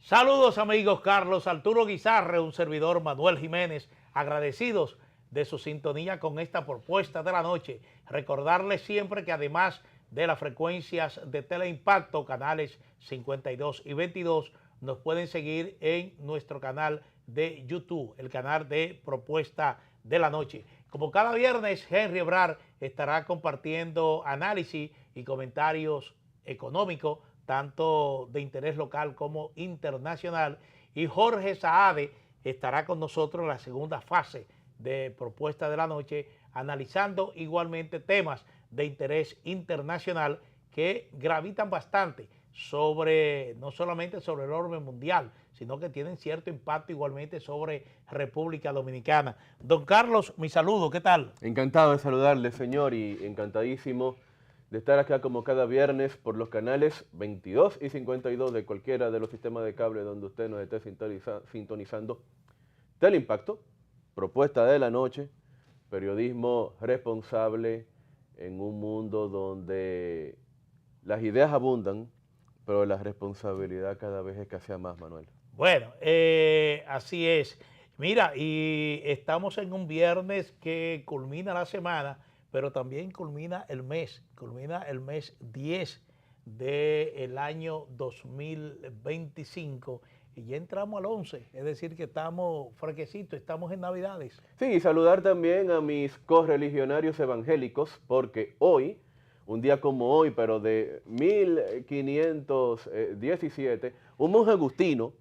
Saludos amigos, Carlos Arturo Guizarre, un servidor Manuel Jiménez, agradecidos de su sintonía con esta propuesta de la noche. Recordarles siempre que además de las frecuencias de Teleimpacto, canales 52 y 22, nos pueden seguir en nuestro canal de YouTube, el canal de Propuesta de la Noche. Como cada viernes, Henry Ebrar estará compartiendo análisis y comentarios económicos, tanto de interés local como internacional, y Jorge Saade estará con nosotros en la segunda fase de Propuesta de la Noche, analizando igualmente temas de interés internacional que gravitan bastante sobre, no solamente sobre el orden mundial, sino que tienen cierto impacto igualmente sobre República Dominicana. Don Carlos, mi saludo, ¿qué tal? Encantado de saludarle, señor, y encantadísimo de estar acá como cada viernes por los canales 22 y 52 de cualquiera de los sistemas de cable donde usted nos esté sintonizando. Teleimpacto, Propuesta de la Noche, periodismo responsable en un mundo donde las ideas abundan, pero la responsabilidad cada vez escasea más, Manuel. Bueno, así es. Mira, y estamos en un viernes que culmina la semana, pero también culmina el mes 10 del año 2025 y ya entramos al 11, es decir que estamos fresquecitos, estamos en Navidades. Sí, y saludar también a mis correligionarios evangélicos, porque hoy, un día como hoy, pero de 1517, un monje agustino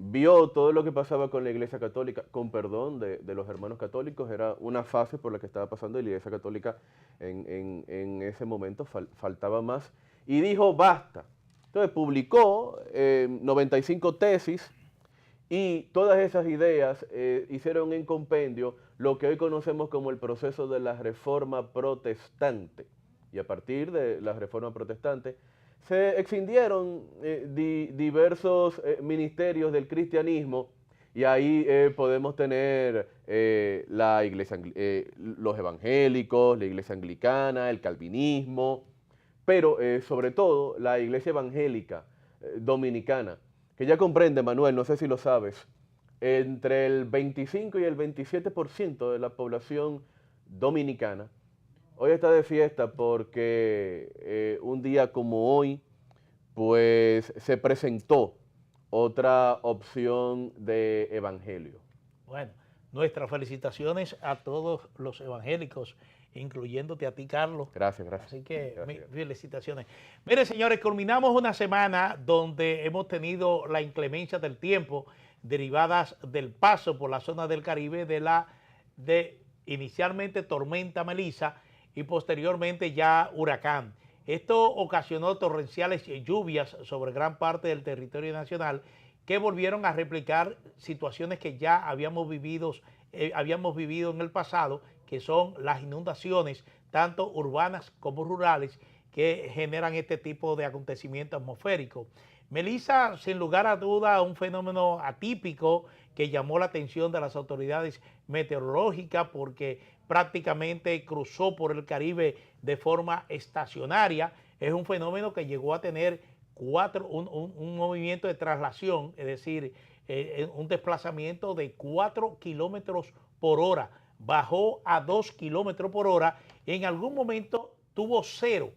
vio todo lo que pasaba con la Iglesia Católica, con perdón de los hermanos católicos, era una fase por la que estaba pasando y la Iglesia Católica en ese momento faltaba más, y dijo basta. Entonces publicó 95 tesis, y todas esas ideas hicieron en compendio lo que hoy conocemos como el proceso de la Reforma Protestante. Y a partir de la Reforma Protestante se extendieron diversos ministerios del cristianismo, y ahí podemos tener la iglesia, los evangélicos, la iglesia anglicana, el calvinismo, pero sobre todo la iglesia evangélica dominicana, que ya comprende, Manuel, no sé si lo sabes, entre el 25 y el 27% de la población dominicana hoy está de fiesta porque un día como hoy, pues se presentó otra opción de evangelio. Bueno, nuestras felicitaciones a todos los evangélicos, incluyéndote a ti, Carlos. Gracias, gracias. Así que Gracias. felicitaciones. Mire, señores, culminamos una semana donde hemos tenido la inclemencia del tiempo derivadas del paso por la zona del Caribe de inicialmente tormenta Melissa y posteriormente ya huracán. Esto ocasionó torrenciales lluvias sobre gran parte del territorio nacional que volvieron a replicar situaciones que ya habíamos vivido en el pasado, que son las inundaciones, tanto urbanas como rurales, que generan este tipo de acontecimiento atmosférico. Melissa, sin lugar a duda, un fenómeno atípico que llamó la atención de las autoridades meteorológicas porque prácticamente cruzó por el Caribe de forma estacionaria. Es un fenómeno que llegó a tener un movimiento de traslación, es decir, un desplazamiento de 4 kilómetros por hora. Bajó a 2 kilómetros por hora y en algún momento tuvo cero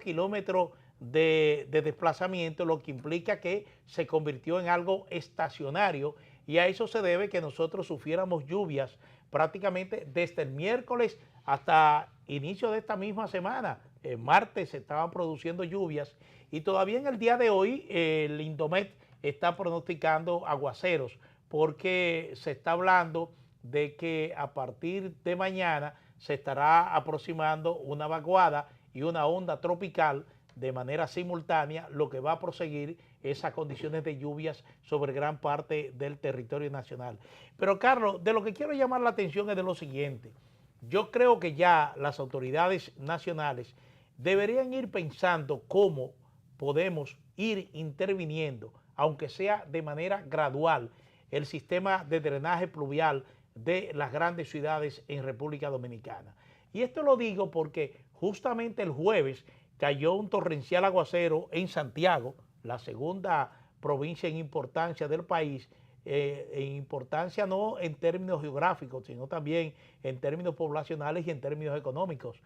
kilómetros de desplazamiento, lo que implica que se convirtió en algo estacionario, y a eso se debe que nosotros sufriéramos lluvias prácticamente desde el miércoles hasta inicio de esta misma semana. El martes se estaban produciendo lluvias y todavía en el día de hoy el Indomet está pronosticando aguaceros porque se está hablando de que a partir de mañana se estará aproximando una vaguada y una onda tropical de manera simultánea, lo que va a proseguir esas condiciones de lluvias sobre gran parte del territorio nacional. Pero Carlos, de lo que quiero llamar la atención es de lo siguiente. Yo creo que ya las autoridades nacionales deberían ir pensando cómo podemos ir interviniendo, aunque sea de manera gradual, el sistema de drenaje pluvial de las grandes ciudades en República Dominicana. Y esto lo digo porque justamente el jueves cayó un torrencial aguacero en Santiago, la segunda provincia en importancia del país, en importancia no en términos geográficos, sino también en términos poblacionales y en términos económicos.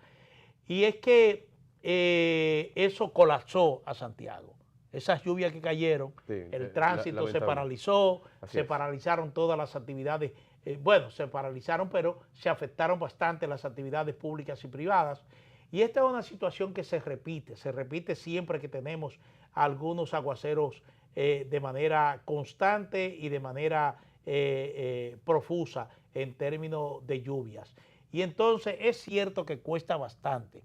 Y es que eso colapsó a Santiago. Esas lluvias que cayeron, Sí, el tránsito se lamentable. paralizó, Así se es. paralizaron todas las actividades, bueno, se paralizaron, pero se afectaron bastante las actividades públicas y privadas. Y esta es una situación que se repite siempre que tenemos algunos aguaceros de manera constante y de manera profusa en términos de lluvias. Y entonces es cierto que cuesta bastante.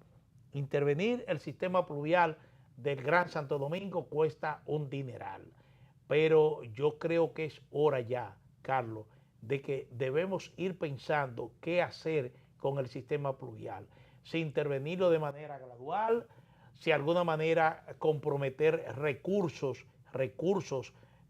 Intervenir el sistema pluvial del Gran Santo Domingo cuesta un dineral. Pero yo creo que es hora ya, Carlos, de que debemos ir pensando qué hacer con el sistema pluvial. Si intervenirlo de manera gradual, si de alguna manera comprometer recursos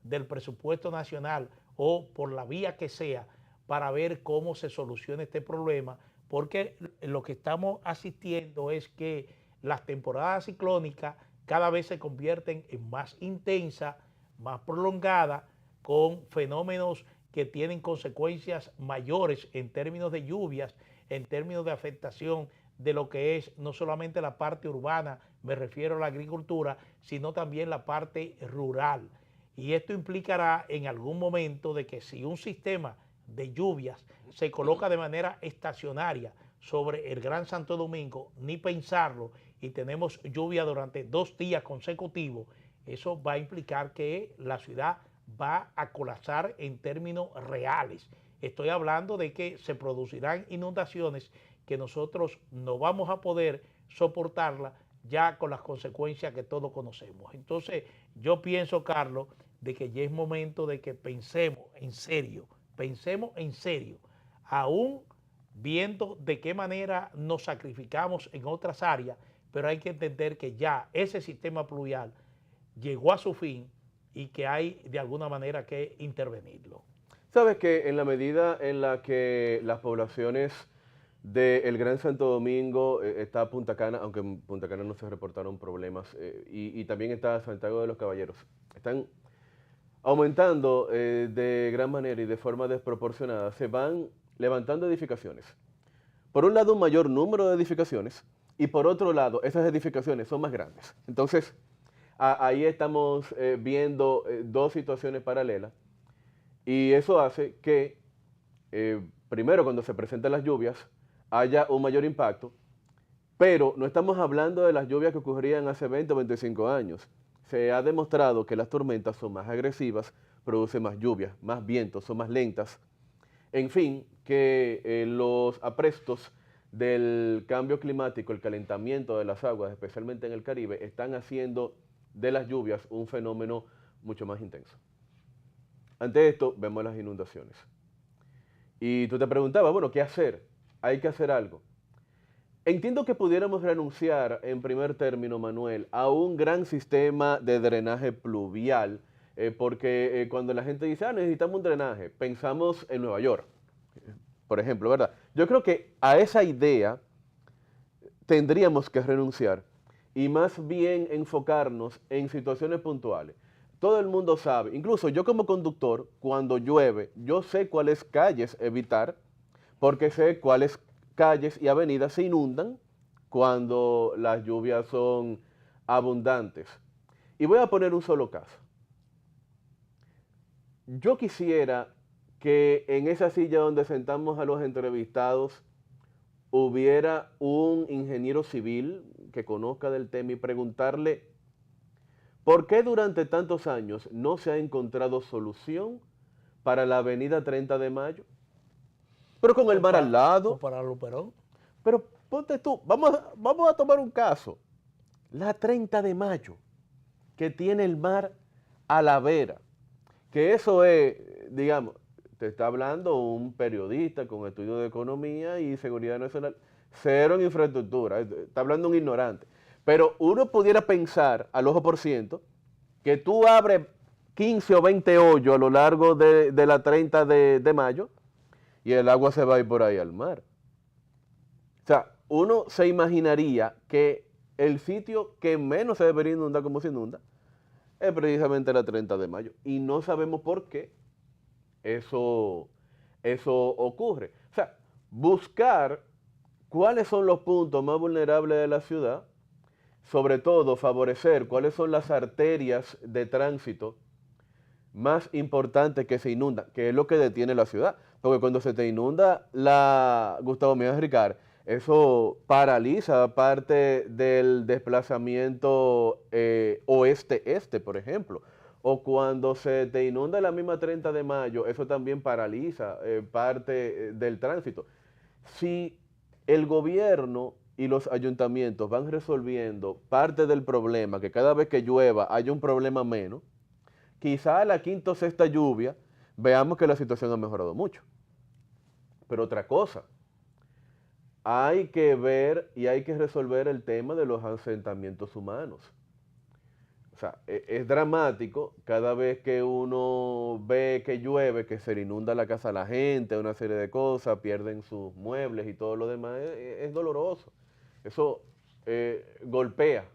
del presupuesto nacional o por la vía que sea para ver cómo se soluciona este problema, porque lo que estamos asistiendo es que las temporadas ciclónicas cada vez se convierten en más intensas, más prolongadas, con fenómenos que tienen consecuencias mayores en términos de lluvias, en términos de afectación de lo que es no solamente la parte urbana, me refiero a la agricultura, sino también la parte rural. Y esto implicará en algún momento de que si un sistema de lluvias se coloca de manera estacionaria sobre el Gran Santo Domingo, ni pensarlo, y tenemos lluvia durante 2 días consecutivos, eso va a implicar que la ciudad va a colapsar en términos reales. Estoy hablando de que se producirán inundaciones que nosotros no vamos a poder soportarlas ya con las consecuencias que todos conocemos. Entonces, yo pienso, Carlos, de que ya es momento de que pensemos en serio, aún viendo de qué manera nos sacrificamos en otras áreas, pero hay que entender que ya ese sistema pluvial llegó a su fin y que hay de alguna manera que intervenirlo. Sabes que en la medida en la que las poblaciones del Gran Santo Domingo, está Punta Cana, aunque en Punta Cana no se reportaron problemas, y también está Santiago de los Caballeros, están aumentando de gran manera y de forma desproporcionada, se van levantando edificaciones. Por un lado, un mayor número de edificaciones, y por otro lado, esas edificaciones son más grandes. Entonces, ahí estamos viendo dos situaciones paralelas, y eso hace que, primero, cuando se presentan las lluvias, haya un mayor impacto, pero no estamos hablando de las lluvias que ocurrían hace 20 o 25 años. Se ha demostrado que las tormentas son más agresivas, producen más lluvias, más vientos, son más lentas. En fin, que los aprestos del cambio climático, el calentamiento de las aguas, especialmente en el Caribe, están haciendo de las lluvias un fenómeno mucho más intenso. Ante esto, vemos las inundaciones. Y tú te preguntabas, bueno, ¿qué hacer? Hay que hacer algo. Entiendo que pudiéramos renunciar, en primer término, Manuel, a un gran sistema de drenaje pluvial, porque cuando la gente dice, necesitamos un drenaje, pensamos en Nueva York, por ejemplo, ¿verdad? Yo creo que a esa idea tendríamos que renunciar y más bien enfocarnos en situaciones puntuales. Todo el mundo sabe, incluso yo como conductor, cuando llueve, yo sé cuáles calles evitar, porque sé cuáles calles y avenidas se inundan cuando las lluvias son abundantes. Y voy a poner un solo caso. Yo quisiera que en esa silla donde sentamos a los entrevistados hubiera un ingeniero civil que conozca del tema y preguntarle ¿por qué durante tantos años no se ha encontrado solución para la avenida 30 de Mayo? Pero con el mar al lado. O para Luperón. Pero ponte tú, vamos a tomar un caso. La 30 de Mayo, que tiene el mar a la vera. Que eso es, digamos, te está hablando un periodista con estudios de economía y seguridad nacional, cero en infraestructura, está hablando un ignorante. Pero uno pudiera pensar al ojo por ciento que tú abres 15 o 20 hoyos a lo largo de la 30 de mayo y el agua se va a ir por ahí al mar. O sea, uno se imaginaría que el sitio que menos se debería inundar como se inunda es precisamente la 30 de mayo. Y no sabemos por qué eso ocurre. O sea, buscar cuáles son los puntos más vulnerables de la ciudad, sobre todo favorecer cuáles son las arterias de tránsito más importantes que se inundan, que es lo que detiene la ciudad. Porque cuando se te inunda la Gustavo Mejía Ricard, eso paraliza parte del desplazamiento oeste-este, por ejemplo. O cuando se te inunda la misma 30 de mayo, eso también paraliza parte del tránsito. Si el gobierno y los ayuntamientos van resolviendo parte del problema, que cada vez que llueva haya un problema menos, quizá a la quinta o sexta lluvia veamos que la situación ha mejorado mucho. Pero otra cosa, hay que ver y hay que resolver el tema de los asentamientos humanos. O sea, es dramático cada vez que uno ve que llueve, que se le inunda la casa a la gente, una serie de cosas, pierden sus muebles y todo lo demás. Es doloroso. Eso golpea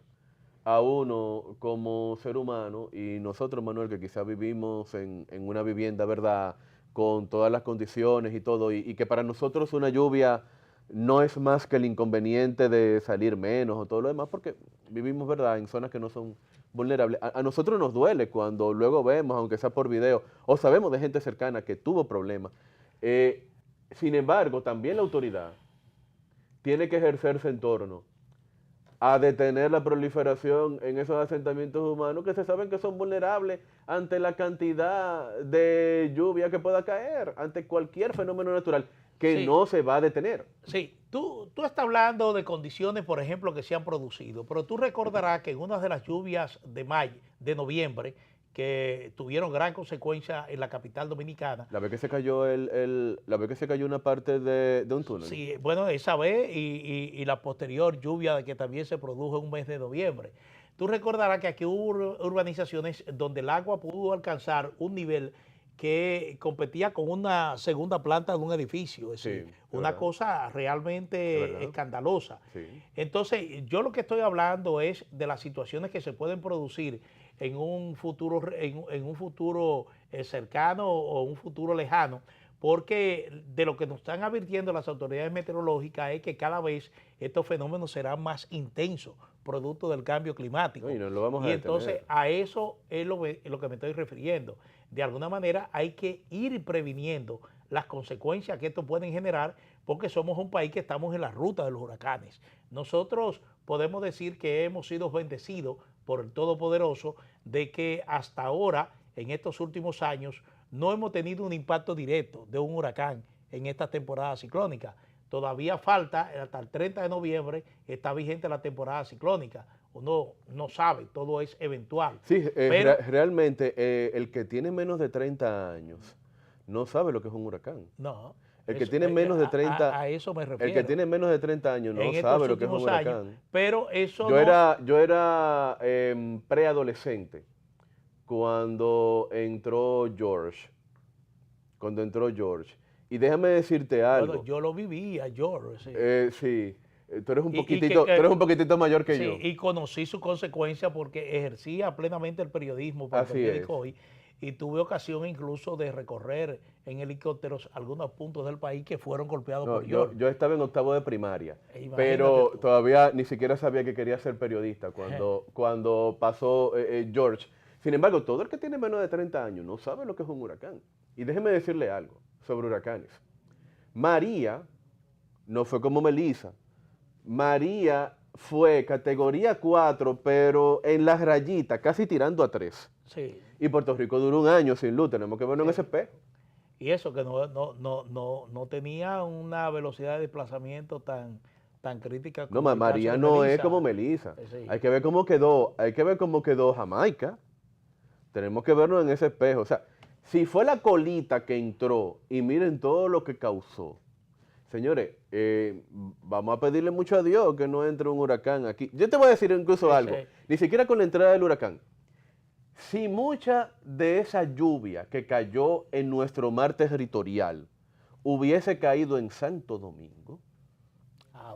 a uno como ser humano y nosotros, Manuel, que quizás vivimos en una vivienda, ¿verdad?, con todas las condiciones y todo, y que para nosotros una lluvia no es más que el inconveniente de salir menos o todo lo demás, porque vivimos, ¿verdad?, en zonas que no son vulnerables. A nosotros nos duele cuando luego vemos, aunque sea por video, o sabemos de gente cercana que tuvo problemas. Sin embargo, también la autoridad tiene que ejercerse en torno a detener la proliferación en esos asentamientos humanos que se saben que son vulnerables ante la cantidad de lluvia que pueda caer, ante cualquier fenómeno natural que Sí, no se va a detener. sí. Tú estás hablando de condiciones, por ejemplo, que se han producido, pero tú recordarás que en una de las lluvias de noviembre, que tuvieron gran consecuencia en la capital dominicana. La vez que se cayó la vez que se cayó una parte de un túnel. Sí, bueno, esa vez y la posterior lluvia que también se produjo en un mes de noviembre. Tú recordarás que aquí hubo urbanizaciones donde el agua pudo alcanzar un nivel que competía con una segunda planta de un edificio, es Sí, decir, de una verdad, cosa de realmente verdad. escandalosa. Sí. Entonces, yo lo que estoy hablando es de las situaciones que se pueden producir en un futuro, en un futuro cercano o un futuro lejano, porque de lo que nos están advirtiendo las autoridades meteorológicas es que cada vez estos fenómenos serán más intensos, producto del cambio No, y climático. no lo vamos a Y entonces detener. a eso es lo que me estoy refiriendo. De alguna manera hay que ir previniendo las consecuencias que esto pueden generar, porque somos un país que estamos en la ruta de los huracanes. Nosotros podemos decir que hemos sido bendecidos por el Todopoderoso de que hasta ahora, en estos últimos años, no hemos tenido un impacto directo de un huracán en esta temporada ciclónica. Todavía falta, hasta el 30 de noviembre está vigente la temporada ciclónica. Uno no sabe, todo es eventual. Sí, Pero realmente el que tiene menos de 30 años no sabe lo que es un huracán. no, El que tiene menos de 30, a eso me el que refiero. tiene menos de 30 años no En estos sabe lo que es un últimos años, huracán. pero eso Yo no, era, yo era preadolescente cuando entró George. Cuando entró George. Y déjame decirte bueno, algo. yo lo vivía, George, sí. Sí, tú Que eres un poquitito mayor que sí, yo. y conocí su consecuencia porque ejercía plenamente el periodismo para el Así es. periódico Hoy y tuve ocasión incluso de recorrer en helicópteros algunos puntos del país que fueron golpeados No, por George. yo estaba en octavo de primaria, Imagínate pero tú. todavía ni siquiera sabía que quería ser periodista cuando pasó George. Sin embargo, todo el que tiene menos de 30 años no sabe lo que es un huracán. Y déjeme decirle algo sobre huracanes. María no fue como Melissa. María fue categoría 4, pero en las rayitas, casi tirando a 3. Sí, Y Puerto Rico duró un año sin luz, tenemos que verlo en ese sí. espejo. Y eso que no tenía una velocidad de desplazamiento tan crítica No, como el caso María de no es como Melissa. Melissa. Sí. Hay que ver cómo quedó Jamaica. Tenemos que verlo en ese espejo. O sea, si fue la colita que entró y miren todo lo que causó. Señores, vamos a pedirle mucho a Dios que no entre un huracán aquí. Yo te voy a decir incluso algo, Ese, ni siquiera con la entrada del huracán. Si mucha de esa lluvia que cayó en nuestro mar territorial hubiese caído en Santo Domingo,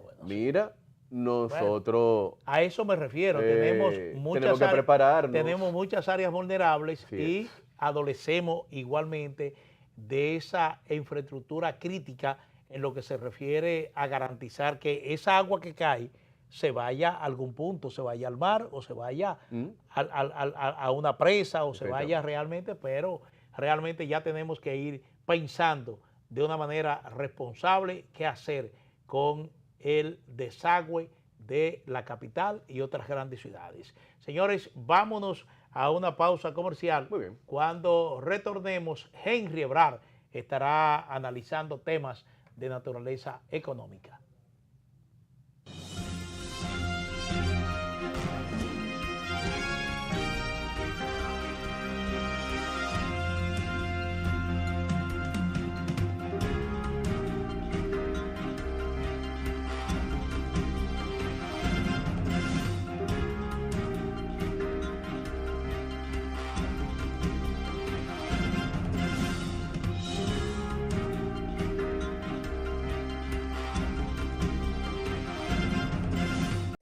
bueno, sí. mira, nosotros... A eso me refiero. Tenemos que prepararnos. Tenemos muchas áreas vulnerables Sí. y adolecemos igualmente de esa infraestructura crítica en lo que se refiere a garantizar que esa agua que cae se vaya a algún punto, se vaya al mar o se vaya a una presa o se vaya realmente, pero realmente ya tenemos que ir pensando de una manera responsable qué hacer con el desagüe de la capital y otras grandes ciudades. Señores, vámonos a una pausa comercial. Muy bien. Cuando retornemos, Henry Ebrard estará analizando temas de naturaleza económica.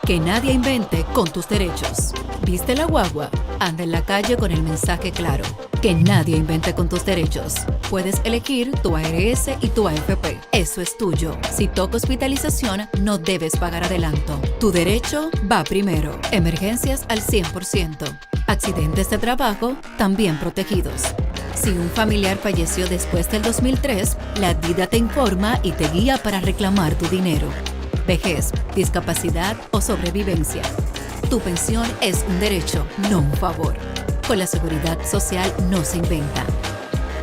Que nadie invente con tus derechos. ¿Viste la guagua? Anda en la calle con el mensaje claro. Que nadie invente con tus derechos. Puedes elegir tu ARS y tu AFP. Eso es tuyo. Si toca hospitalización, no debes pagar adelanto. Tu derecho va primero. Emergencias al 100%. Accidentes de trabajo también protegidos. Si un familiar falleció después del 2003, la DIDA te informa y te guía para reclamar tu dinero. Vejez, discapacidad o sobrevivencia. Tu pensión es un derecho, no un favor. Con la seguridad social no se inventa.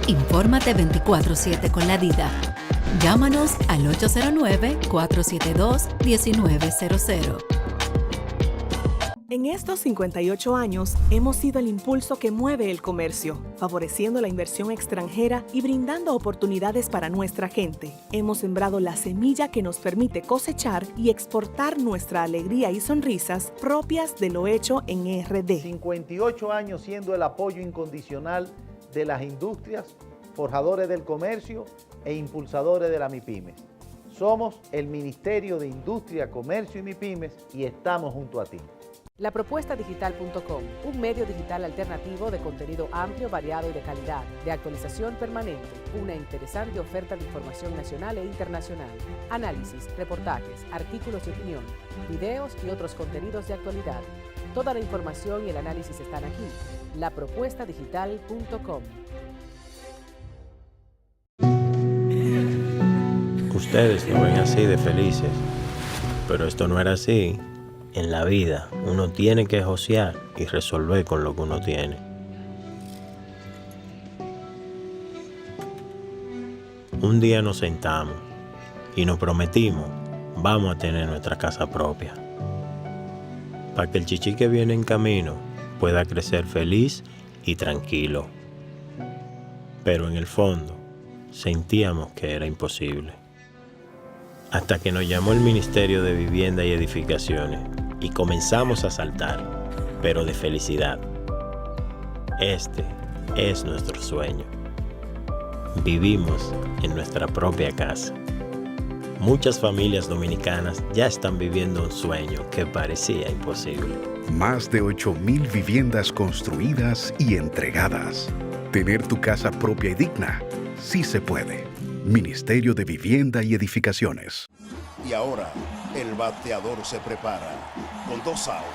Infórmate 24/7 con la DIDA. Llámanos al 809-472-1900. En estos 58 años hemos sido el impulso que mueve el comercio, favoreciendo la inversión extranjera y brindando oportunidades para nuestra gente. Hemos sembrado la semilla que nos permite cosechar y exportar nuestra alegría y sonrisas propias de lo hecho en RD. 58 años siendo el apoyo incondicional de las industrias, forjadores del comercio e impulsadores de la MIPYMES. Somos el Ministerio de Industria, Comercio y MIPYMES y estamos junto a ti. Lapropuestadigital.com, un medio digital alternativo de contenido amplio, variado y de calidad, de actualización permanente, una interesante oferta de información nacional e internacional, análisis, reportajes, artículos de opinión, videos y otros contenidos de actualidad. Toda la información y el análisis están aquí. Lapropuestadigital.com. Ustedes lo ven así de felices, pero esto no era así. En la vida, uno tiene que josear y resolver con lo que uno tiene. Un día nos sentamos y nos prometimos, vamos a tener nuestra casa propia. Para que el chichi que viene en camino pueda crecer feliz y tranquilo. Pero en el fondo, sentíamos que era imposible. Hasta que nos llamó el Ministerio de Vivienda y Edificaciones y comenzamos a saltar, pero de felicidad. Este es nuestro sueño. Vivimos en nuestra propia casa. Muchas familias dominicanas ya están viviendo un sueño que parecía imposible. Más de 8,000 viviendas construidas y entregadas. Tener tu casa propia y digna, sí se puede. Ministerio de Vivienda y Edificaciones. Y ahora, el bateador se prepara con 2 outs.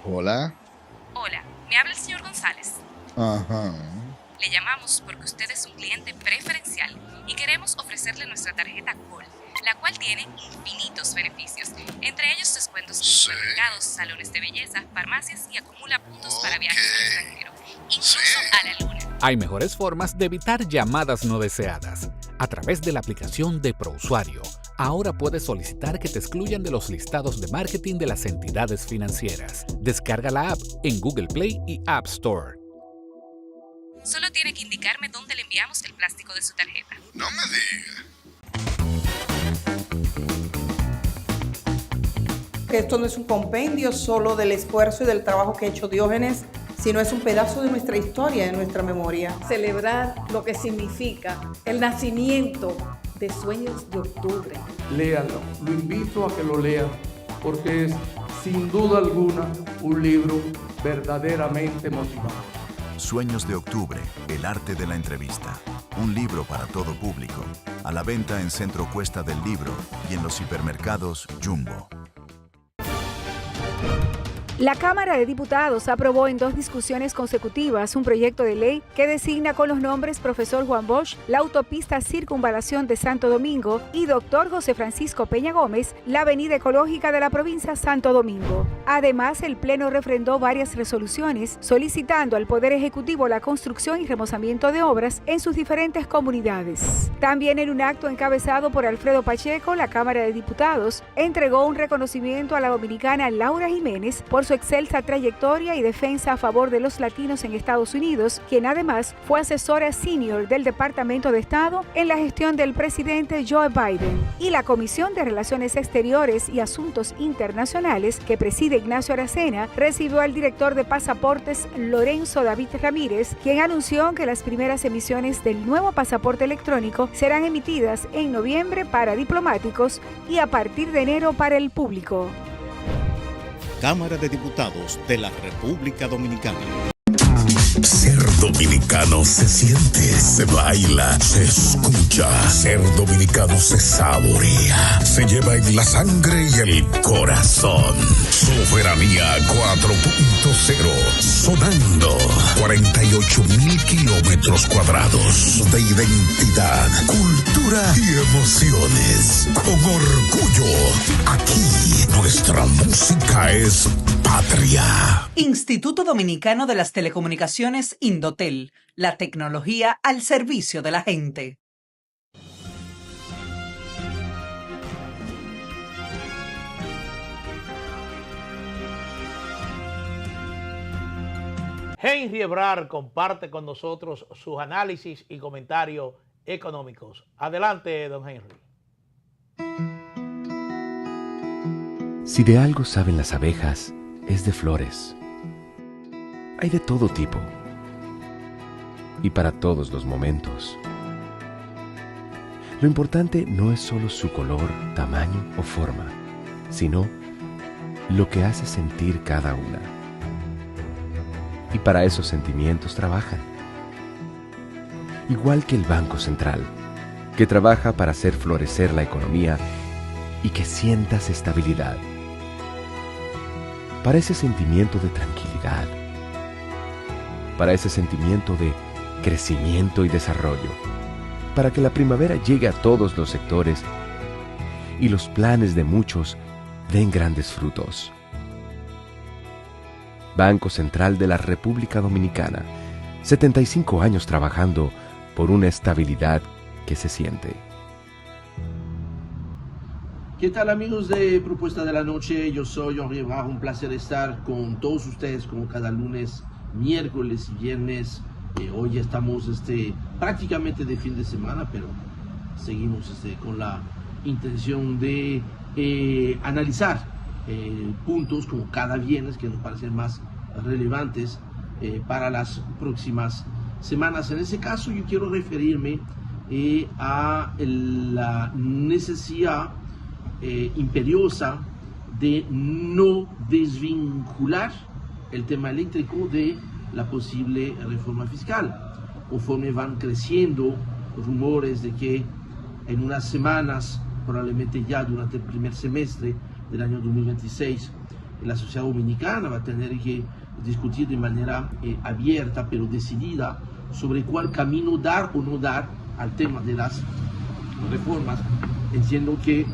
Hola. Hola, me habla el señor González. Ajá. Le llamamos porque usted es un cliente preferencial y queremos ofrecerle nuestra tarjeta Gold, la cual tiene infinitos beneficios, entre ellos descuentos en supermercados, salones de belleza, farmacias y acumula puntos para viajes al extranjero, incluso a la luna. Hay mejores formas de evitar llamadas no deseadas. A través de la aplicación de ProUsuario, ahora puedes solicitar que te excluyan de los listados de marketing de las entidades financieras. Descarga la app en Google Play y App Store. Solo tiene que indicarme dónde le enviamos el plástico de su tarjeta. No me diga. Esto no es un compendio solo del esfuerzo y del trabajo que ha hecho Diógenes, sino es un pedazo de nuestra historia, de nuestra memoria. Celebrar lo que significa el nacimiento de Sueños de Octubre. Léanlo, lo invito a que lo lean, porque es sin duda alguna un libro verdaderamente motivador. Sueños de Octubre, el arte de la entrevista. Un libro para todo público. A la venta en Centro Cuesta del Libro y en los hipermercados Jumbo. La Cámara de Diputados aprobó en 2 discusiones consecutivas un proyecto de ley que designa con los nombres Profesor Juan Bosch la autopista Circunvalación de Santo Domingo y Dr. José Francisco Peña Gómez la avenida ecológica de la provincia Santo Domingo. Además, el Pleno refrendó varias resoluciones solicitando al Poder Ejecutivo la construcción y remozamiento de obras en sus diferentes comunidades. También en un acto encabezado por Alfredo Pacheco, la Cámara de Diputados entregó un reconocimiento a la dominicana Laura Jiménez por su excelsa trayectoria y defensa a favor de los latinos en Estados Unidos, quien además fue asesora senior del Departamento de Estado en la gestión del presidente Joe Biden. Y la Comisión de Relaciones Exteriores y Asuntos Internacionales, que preside Ignacio Aracena, recibió al director de pasaportes Lorenzo David Ramírez, quien anunció que las primeras emisiones del nuevo pasaporte electrónico serán emitidas en noviembre para diplomáticos y a partir de enero para el público. Cámara de Diputados de la República Dominicana. Ser dominicano se siente, se baila, se escucha. Ser dominicano se saborea, se lleva en la sangre y el corazón. Soberanía 4.0, sonando 48.000 kilómetros cuadrados de identidad, cultura y emociones. Con orgullo, aquí nuestra música es patria. Instituto Dominicano de las Telecomunicaciones Indotel, la tecnología al servicio de la gente. Henry Ebrard comparte con nosotros sus análisis y comentarios económicos. Adelante, don Henry. Si de algo saben las abejas, es de flores. Hay de todo tipo y para todos los momentos. Lo importante no es solo su color, tamaño o forma, sino lo que hace sentir cada una. Y para esos sentimientos trabajan. Igual que el Banco Central, que trabaja para hacer florecer la economía y que sientas estabilidad. Para ese sentimiento de tranquilidad, para ese sentimiento de crecimiento y desarrollo, para que la primavera llegue a todos los sectores y los planes de muchos den grandes frutos. Banco Central de la República Dominicana, 75 años trabajando por una estabilidad que se siente. ¿Qué tal, amigos de Propuesta de la Noche? Yo soy Henry Ebrard, un placer estar con todos ustedes como cada lunes, miércoles y viernes. Hoy estamos prácticamente de fin de semana, pero seguimos con la intención de analizar puntos como cada viernes que nos parecen más relevantes para las próximas semanas. En ese caso yo quiero referirme a la necesidad imperiosa de no desvincular el tema eléctrico de la posible reforma fiscal. Conforme van creciendo rumores de que en unas semanas, probablemente ya durante el primer semestre del año 2026, la sociedad dominicana va a tener que discutir de manera abierta pero decidida sobre cuál camino dar o no dar al tema de las reformas. Entiendo que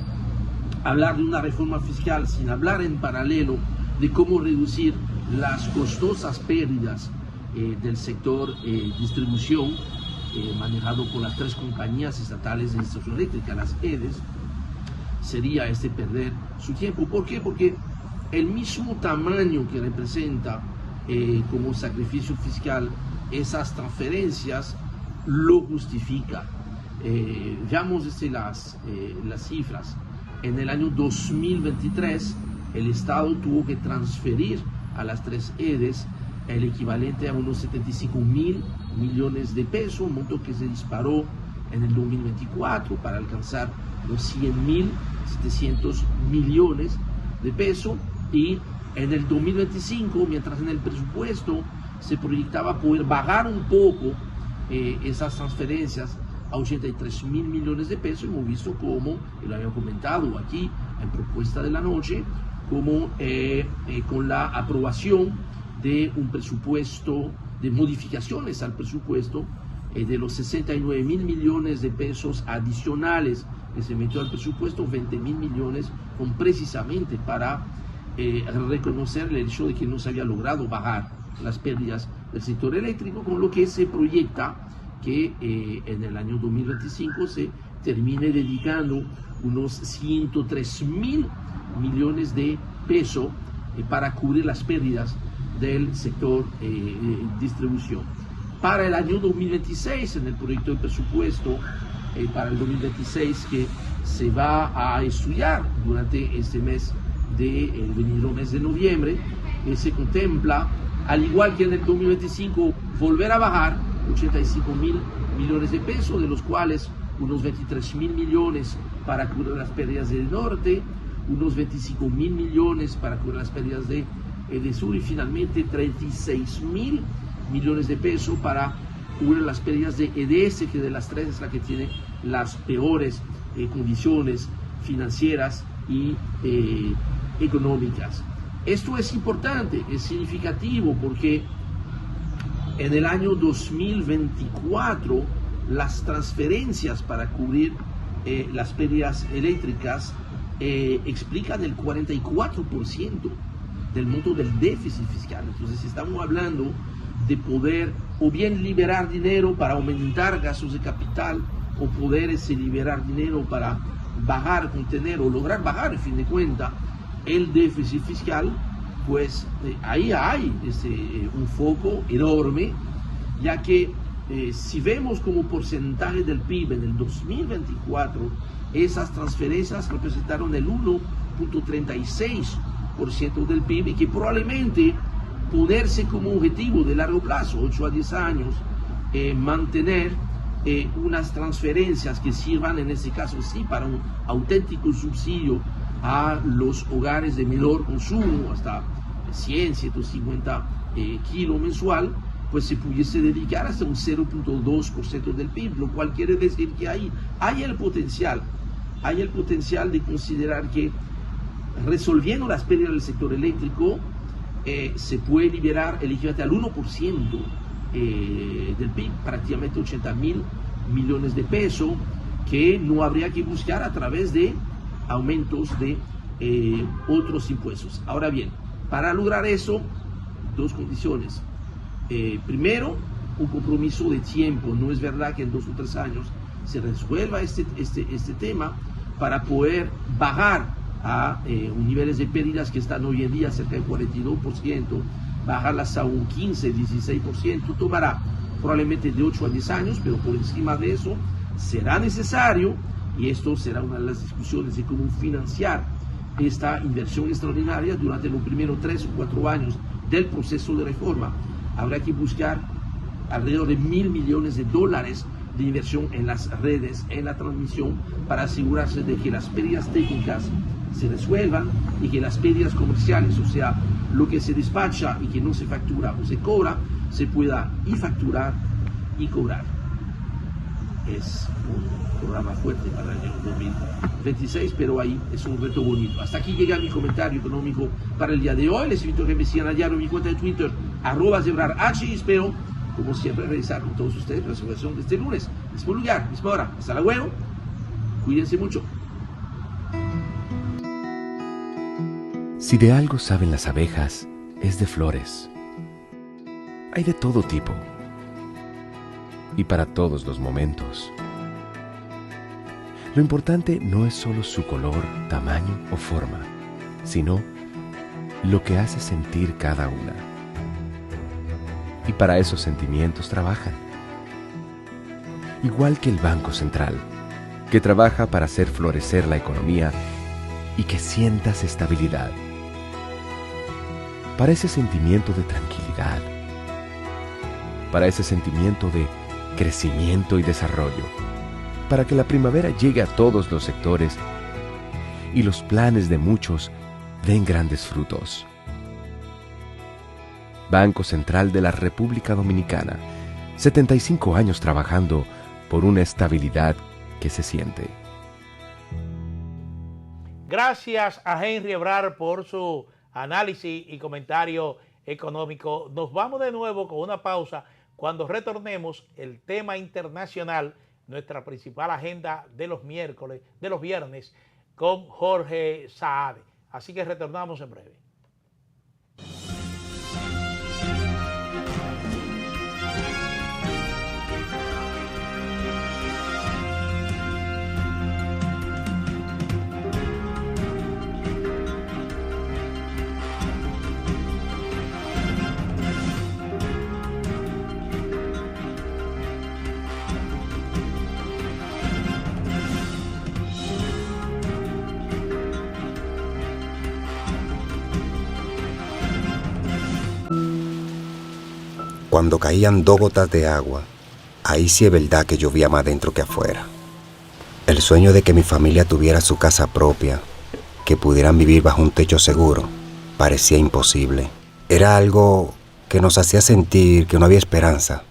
hablar de una reforma fiscal sin hablar en paralelo de cómo reducir las costosas pérdidas del sector distribución manejado por las 3 compañías estatales de distribución eléctrica, las EDES, sería perder su tiempo. ¿Por qué? Porque el mismo tamaño que representa como sacrificio fiscal esas transferencias lo justifica. Veamos las cifras. En el año 2023 el Estado tuvo que transferir a las 3 EDES el equivalente a unos 75.000 millones de pesos, un monto que se disparó en el 2024 para alcanzar los 100.700 millones de pesos, y en el 2025, mientras en el presupuesto se proyectaba poder bajar un poco esas transferencias a 83.000 millones de pesos, hemos visto como, y lo habíamos comentado aquí en Propuesta de la Noche, como con la aprobación de un presupuesto, de modificaciones al presupuesto, de los 69.000 millones de pesos adicionales que se metió al presupuesto, 20.000 millones con precisamente para reconocer el hecho de que no se había logrado bajar las pérdidas del sector eléctrico, con lo que se proyecta que en el año 2025 se termine dedicando unos 103.000 millones de pesos para cubrir las pérdidas del sector distribución. Para el año 2026, en el proyecto de presupuesto para el 2026 que se va a estudiar durante este mes el venido mes de noviembre, se contempla, al igual que en el 2025, volver a bajar 85.000 millones de pesos, de los cuales unos 23.000 millones para cubrir las pérdidas del norte, unos 25.000 millones para cubrir las pérdidas de sur, y finalmente 36.000 millones de pesos para cubrir las pérdidas de EDS, que de las tres es la que tiene las peores condiciones financieras y económicas. Esto es importante, es significativo, porque en el año 2024 las transferencias para cubrir las pérdidas eléctricas explican el 44% del monto del déficit fiscal. Entonces estamos hablando de poder o bien liberar dinero para aumentar gastos de capital, o poder liberar dinero para bajar, contener o lograr bajar, en fin de cuentas, el déficit fiscal. Pues ahí hay un foco enorme, ya que si vemos como porcentaje del PIB en el 2024, esas transferencias representaron el 1.36% del PIB, y que probablemente ponerse como objetivo de largo plazo, 8 a 10 años, mantener unas transferencias que sirvan en este caso sí para un auténtico subsidio a los hogares de menor consumo, hasta 100, 150 kilos mensual, pues se pudiese dedicar hasta un 0.2% del PIB, lo cual quiere decir que hay el potencial de considerar que resolviendo las pérdidas del sector eléctrico se puede liberar el equivalente al 1% del PIB, prácticamente 80.000 millones de pesos, que no habría que buscar a través de aumentos de otros impuestos. Ahora bien, para lograr eso, dos condiciones. Primero, un compromiso de tiempo. No es verdad que en 2 o 3 años se resuelva este tema, para poder bajar a niveles de pérdidas que están hoy en día cerca del 42%, bajarlas a un 15, 16%, tomará probablemente de 8 a 10 años, pero por encima de eso será necesario, y esto será una de las discusiones de cómo financiar esta inversión extraordinaria durante los primeros 3 o 4 años del proceso de reforma. Habrá que buscar alrededor de $1.000 millones de inversión en las redes, en la transmisión, para asegurarse de que las pérdidas técnicas se resuelvan y que las pérdidas comerciales, o sea, lo que se despacha y que no se factura o se cobra, se pueda y facturar y cobrar. Es un programa fuerte para el año 2026, pero ahí es un reto bonito. Hasta aquí llega mi comentario económico para el día de hoy. Les invito a que me sigan a diario en mi cuenta de Twitter, @ZebrarH, y espero, como siempre, realizar con todos ustedes la celebración de este lunes, mismo lugar, misma hora. Hasta luego, cuídense mucho. Si de algo saben las abejas, es de flores. Hay de todo tipo y para todos los momentos. Lo importante no es solo su color, tamaño o forma, sino lo que hace sentir cada una. Y para esos sentimientos trabajan. Igual que el Banco Central, que trabaja para hacer florecer la economía y que sientas estabilidad. Para ese sentimiento de tranquilidad, para ese sentimiento de crecimiento y desarrollo, para que la primavera llegue a todos los sectores y los planes de muchos den grandes frutos. Banco Central de la República Dominicana, 75 años trabajando por una estabilidad que se siente. Gracias a Henry Ebrard por su análisis y comentario económico. Nos vamos de nuevo con una pausa. Cuando retornemos, el tema internacional, nuestra principal agenda de los viernes, con Jorge Saade. Así que retornamos en breve. Cuando caían 2 gotas de agua, ahí sí es verdad que llovía más dentro que afuera. El sueño de que mi familia tuviera su casa propia, que pudieran vivir bajo un techo seguro, parecía imposible. Era algo que nos hacía sentir que no había esperanza.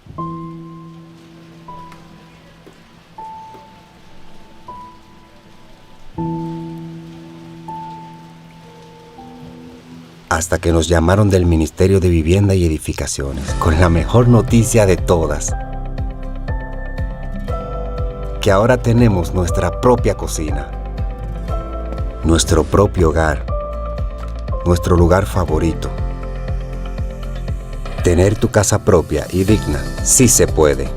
Hasta que nos llamaron del Ministerio de Vivienda y Edificaciones, con la mejor noticia de todas, que ahora tenemos nuestra propia cocina, nuestro propio hogar, nuestro lugar favorito. Tener tu casa propia y digna sí se puede.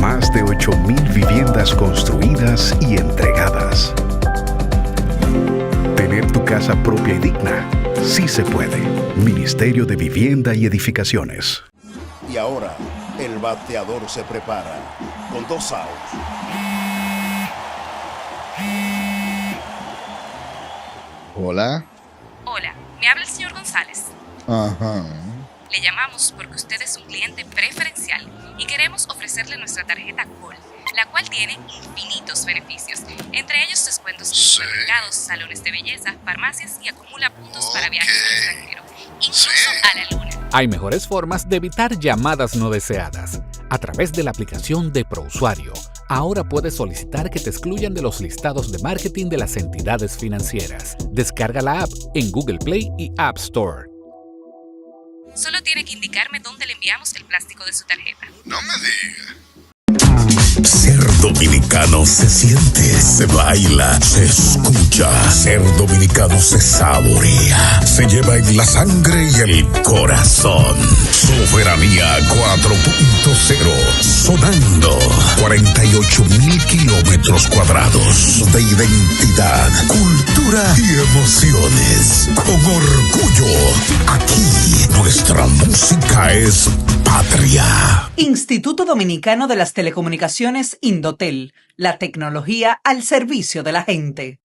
Más de 8,000 viviendas construidas y entregadas. Tener tu casa propia y digna sí se puede. Ministerio de Vivienda y Edificaciones. Y ahora, el bateador se prepara con 2 outs. Hola. Hola, me habla el señor González. Ajá. Le llamamos porque usted es un cliente preferencial y queremos ofrecerle nuestra tarjeta Col, la cual tiene infinitos beneficios, entre ellos descuentos en supermercados, salones de belleza, farmacias y acumula puntos para viajes al extranjero, incluso a la luna. Hay mejores formas de evitar llamadas no deseadas. A través de la aplicación de ProUsuario, ahora puedes solicitar que te excluyan de los listados de marketing de las entidades financieras. Descarga la app en Google Play y App Store. Solo tiene que indicarme dónde le enviamos el plástico de su tarjeta. No me diga. Ser dominicano se siente, se baila, se escucha. Ser dominicano se saborea, se lleva en la sangre y el corazón. Soberanía 4.0, sonando 48,000 kilómetros cuadrados de identidad, cultura y emociones. Con orgullo, aquí nuestra música es patria. Instituto Dominicano de las Telecomunicaciones Indotel, la tecnología al servicio de la gente.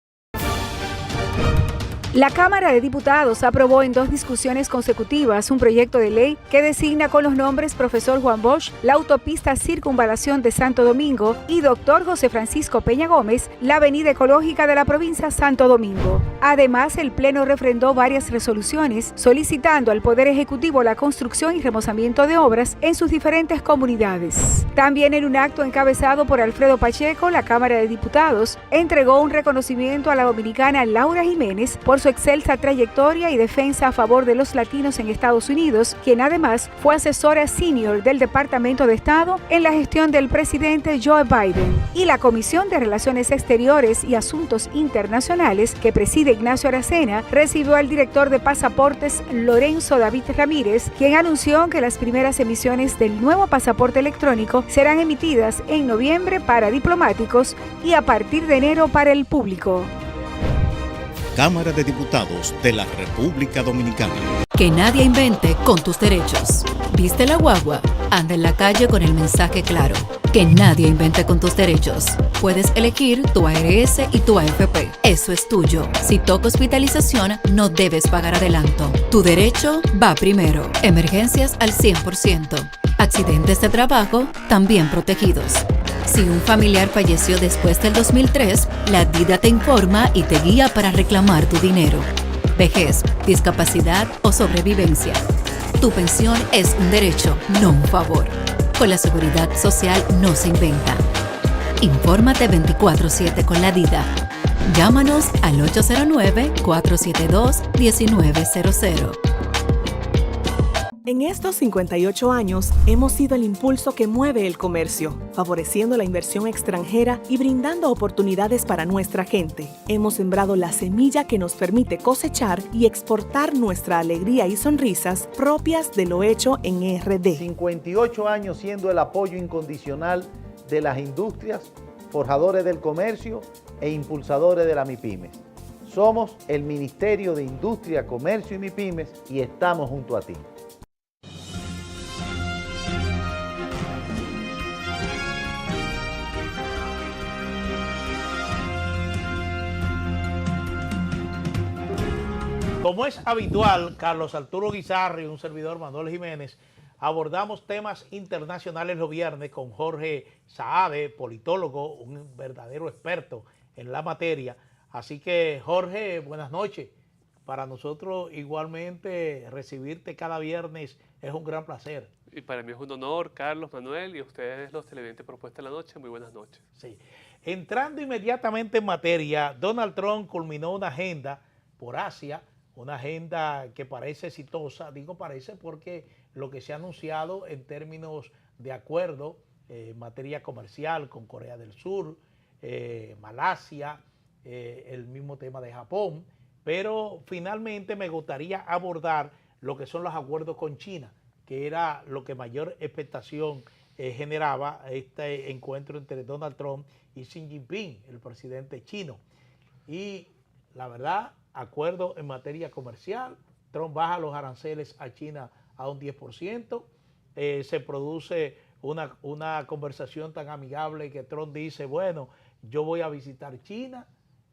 La Cámara de Diputados aprobó en 2 discusiones consecutivas un proyecto de ley que designa con los nombres Profesor Juan Bosch la autopista Circunvalación de Santo Domingo y Dr. José Francisco Peña Gómez la avenida ecológica de la provincia Santo Domingo. Además, el Pleno refrendó varias resoluciones solicitando al Poder Ejecutivo la construcción y remozamiento de obras en sus diferentes comunidades. También en un acto encabezado por Alfredo Pacheco, la Cámara de Diputados entregó un reconocimiento a la dominicana Laura Jiménez por su excelsa trayectoria y defensa a favor de los latinos en Estados Unidos, quien además fue asesora senior del Departamento de Estado en la gestión del presidente Joe Biden. Y la Comisión de Relaciones Exteriores y Asuntos Internacionales, que preside Ignacio Aracena, recibió al director de pasaportes Lorenzo David Ramírez, quien anunció que las primeras emisiones del nuevo pasaporte electrónico serán emitidas en noviembre para diplomáticos y a partir de enero para el público. Cámara de Diputados de la República Dominicana. Que nadie invente con tus derechos. ¿Viste la guagua? Anda en la calle con el mensaje claro. Que nadie invente con tus derechos. Puedes elegir tu ARS y tu AFP. Eso es tuyo. Si toca hospitalización, no debes pagar adelanto. Tu derecho va primero. Emergencias al 100%. Accidentes de trabajo, también protegidos. Si un familiar falleció después del 2003, la DIDA te informa y te guía para reclamar tu dinero. Vejez, discapacidad o sobrevivencia. Tu pensión es un derecho, no un favor. Con la seguridad social no se inventa. Infórmate 24/7 con la DIDA. Llámanos al 809-472-1900. En estos 58 años hemos sido el impulso que mueve el comercio, favoreciendo la inversión extranjera y brindando oportunidades para nuestra gente. Hemos sembrado la semilla que nos permite cosechar y exportar nuestra alegría y sonrisas propias de lo hecho en RD. 58 años siendo el apoyo incondicional de las industrias, forjadores del comercio e impulsadores de la MIPYMES. Somos el Ministerio de Industria, Comercio y MIPYMES y estamos junto a ti. Como es habitual, Carlos Arturo Guizarri y un servidor Manuel Jiménez, abordamos temas internacionales los viernes con Jorge Saade, politólogo, un verdadero experto en la materia. Así que, Jorge, buenas noches. Para nosotros igualmente recibirte cada viernes es un gran placer. Y para mí es un honor, Carlos, Manuel, y ustedes los televidentes Propuesta de la Noche, muy buenas noches. Sí. Entrando inmediatamente en materia, Donald Trump culminó una agenda por Asia, una agenda que parece exitosa. Digo parece porque lo que se ha anunciado en términos de acuerdo en materia comercial con Corea del Sur, Malasia, el mismo tema de Japón, pero finalmente me gustaría abordar lo que son los acuerdos con China, que era lo que mayor expectación generaba este encuentro entre Donald Trump y Xi Jinping, el presidente chino. Y la verdad, acuerdo en materia comercial, Trump baja los aranceles a China a un 10%, se produce una conversación tan amigable que Trump dice, bueno, yo voy a visitar China,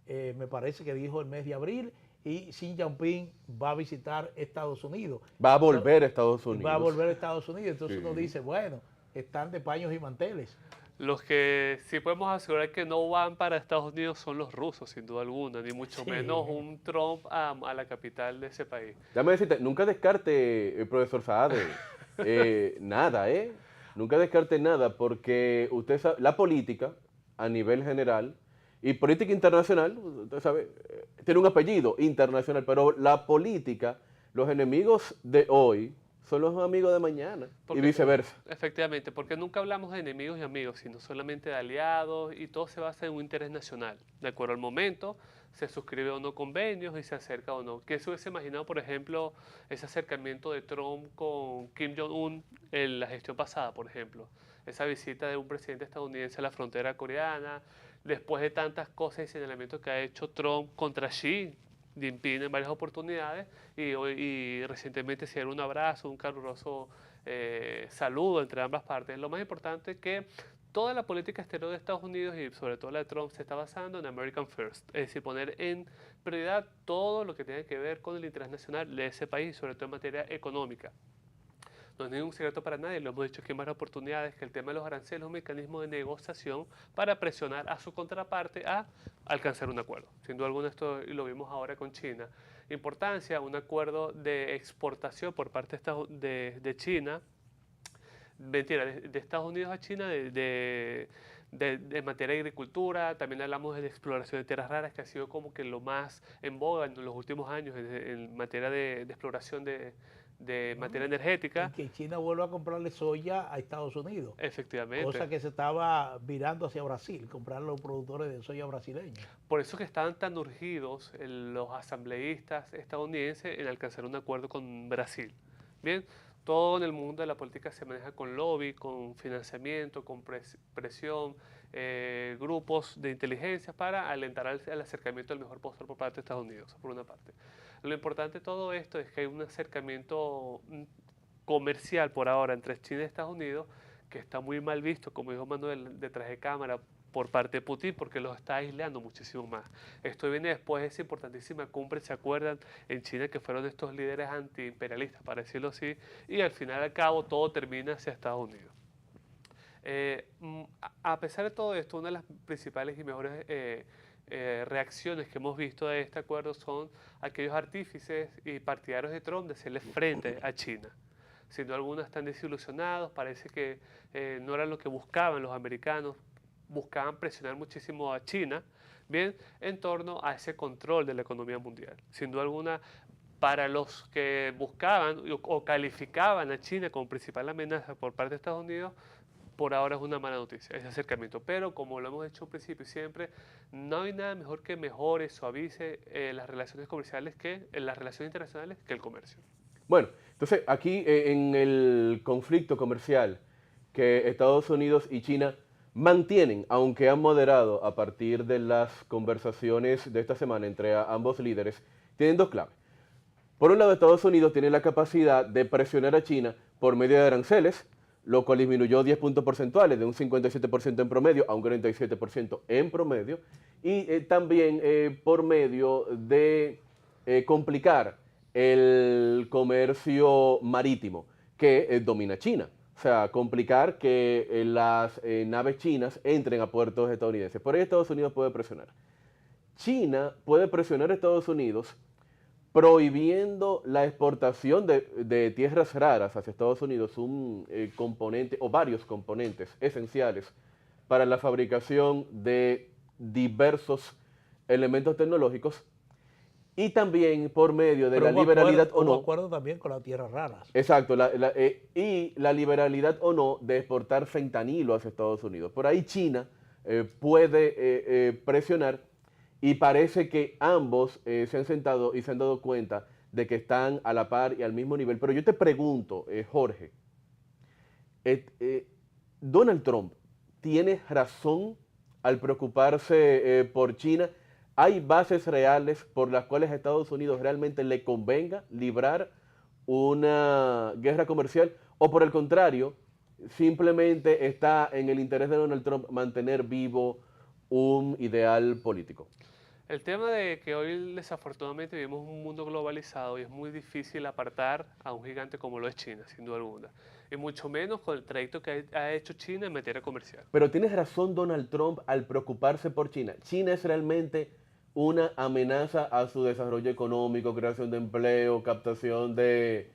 me parece que dijo el mes de abril, y Xi Jinping va a visitar Estados Unidos. Va a volver a Estados Unidos. Va a volver a Estados Unidos, entonces Sí. uno dice, bueno, están de paños y manteles. Los que sí podemos asegurar que no van para Estados Unidos son los rusos, sin duda alguna, ni mucho menos un Trump a la capital de ese país. Déjame decirte, nunca descarte, profesor Saade, nada, nunca descarte nada, porque usted sabe, la política a nivel general y política internacional, usted sabe, tiene un apellido internacional, pero la política, los enemigos de hoy son los amigos de mañana y viceversa. Efectivamente, porque nunca hablamos de enemigos y amigos, sino solamente de aliados, y todo se basa en un interés nacional. De acuerdo al momento, se suscribe o no convenios y se acerca o no. ¿Qué se hubiese imaginado, por ejemplo, ese acercamiento de Trump con Kim Jong-un en la gestión pasada, por ejemplo? Esa visita de un presidente estadounidense a la frontera coreana, después de tantas cosas y señalamientos que ha hecho Trump contra Xi Jinping en varias oportunidades, y recientemente se dieron un abrazo, un caluroso saludo entre ambas partes. Lo más importante es que toda la política exterior de Estados Unidos y sobre todo la de Trump se está basando en American First, es decir, poner en prioridad todo lo que tiene que ver con el interés nacional de ese país, sobre todo en materia económica. No es ningún secreto para nadie, lo hemos dicho aquí en varias oportunidades, que el tema de los aranceles es un mecanismo de negociación para presionar a su contraparte a alcanzar un acuerdo. Sin duda alguna esto lo vimos ahora con China. Importancia, un acuerdo de exportación por parte de China, de Estados Unidos a China, de materia de agricultura. También hablamos de exploración de tierras raras, que ha sido como que lo más en boga en los últimos años en materia de exploración de materia energética. Y que China vuelva a comprarle soya a Estados Unidos. Efectivamente. Cosa que se estaba virando hacia Brasil, comprar los productores de soya brasileños. Por eso que estaban tan urgidos los asambleístas estadounidenses en alcanzar un acuerdo con Brasil. Bien, todo en el mundo de la política se maneja con lobby, con financiamiento, con presión, grupos de inteligencia para alentar al acercamiento del mejor postor por parte de Estados Unidos, por una parte. Lo importante de todo esto es que hay un acercamiento comercial por ahora entre China y Estados Unidos que está muy mal visto, como dijo Manuel, detrás de cámara, por parte de Putin porque los está aislando muchísimo más. Esto viene después de esa importantísima cumbre, ¿se acuerdan? En China, que fueron estos líderes antiimperialistas, para decirlo así, y al final al cabo todo termina hacia Estados Unidos. A pesar de todo esto, una de las principales y mejores reacciones que hemos visto de este acuerdo son aquellos artífices y partidarios de Trump de hacerle frente a China. Sin duda alguna están desilusionados, parece que no era lo que buscaban los americanos, buscaban presionar muchísimo a China, bien, en torno a ese control de la economía mundial. Sin duda alguna, para los que buscaban o calificaban a China como principal amenaza por parte de Estados Unidos, por ahora es una mala noticia, ese acercamiento. Pero como lo hemos hecho al principio y siempre, no hay nada mejor que mejore, suavice las relaciones comerciales las relaciones internacionales que el comercio. Bueno, entonces aquí en el conflicto comercial que Estados Unidos y China mantienen, aunque han moderado a partir de las conversaciones de esta semana entre ambos líderes, tienen dos claves. Por un lado, Estados Unidos tiene la capacidad de presionar a China por medio de aranceles, lo cual disminuyó 10 puntos porcentuales, de un 57% en promedio a un 47% en promedio, y también por medio de complicar el comercio marítimo que domina China. O sea, complicar que las naves chinas entren a puertos estadounidenses. Por ahí Estados Unidos puede presionar. China puede presionar a Estados Unidos prohibiendo la exportación de tierras raras hacia Estados Unidos, un componente o varios componentes esenciales para la fabricación de diversos elementos tecnológicos, y también por medio de la liberalidad o no. acuerdo también con las tierras raras. Exacto, y la liberalidad o no de exportar fentanilo hacia Estados Unidos. Por ahí China puede presionar, y parece que ambos se han sentado y se han dado cuenta de que están a la par y al mismo nivel. Pero yo te pregunto, Jorge, ¿Donald Trump tiene razón al preocuparse por China? ¿Hay bases reales por las cuales a Estados Unidos realmente le convenga librar una guerra comercial? ¿O por el contrario, simplemente está en el interés de Donald Trump mantener vivo un ideal político? El tema de que hoy desafortunadamente vivimos un mundo globalizado y es muy difícil apartar a un gigante como lo es China, sin duda alguna. Y mucho menos con el trayecto que ha hecho China en materia comercial. Pero tienes razón Donald Trump al preocuparse por China. China es realmente una amenaza a su desarrollo económico, creación de empleo, captación de